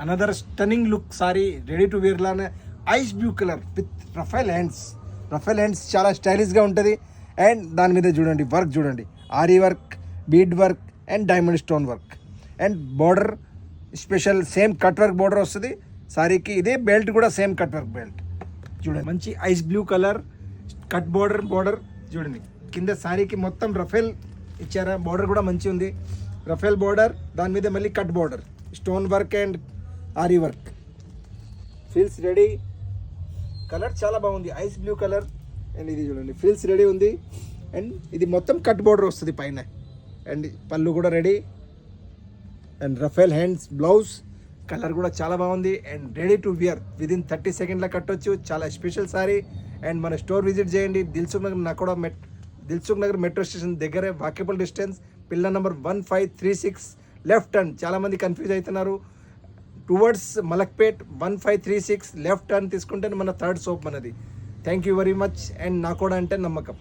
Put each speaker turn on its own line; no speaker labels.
Another stunning look sari ready to wear లానే ice blue colour with ruffle hands. Ruffle hands చాలా స్టైలిష్గా ఉంటుంది. And దాని మీద చూడండి వర్క్ చూడండి, aari work, bead work and diamond stone work. And border special same cut work border వస్తుంది సారీకి. ఇదే బెల్ట్ కూడా సేమ్ కట్ వర్క్ బెల్ట్ చూడండి. మంచి ice blue colour cut border చూడండి. కింద సారీకి మొత్తం రఫెల్ ఇచ్చారా, బార్డర్ కూడా మంచి ఉంది. రఫెల్ బార్డర్ దాని మీద మళ్ళీ cut border, stone work and aari work. ఫిల్స్ రెడీ. కలర్ చాలా బాగుంది, ఐస్ బ్లూ కలర్. అండ్ ఇది చూడండి ఫిల్స్ రెడీ ఉంది. అండ్ ఇది మొత్తం కట్ బార్డర్ వస్తుంది పైన. అండ్ పళ్ళు కూడా ready. And ruffle hands blouse. Colour కూడా చాలా బాగుంది. And ready to wear within 30 సెకండ్లో కట్టొచ్చు. చాలా స్పెషల్ సారీ. అండ్ మన స్టోర్ విజిట్ చేయండి. దిల్సుఖ్ నగర్ మెట్రో స్టేషన్ దగ్గరే, walkable distance. Pillar number 1536 left turn. చాలామంది కన్ఫ్యూజ్ అవుతున్నారు. టువర్డ్స్ మలక్పేట్ 1536 లెఫ్ట్ టర్న్ తీసుకుంటే మన థర్డ్ షాప్ మనది. Thank you very much. And Nakoda అంటే నమ్మకం.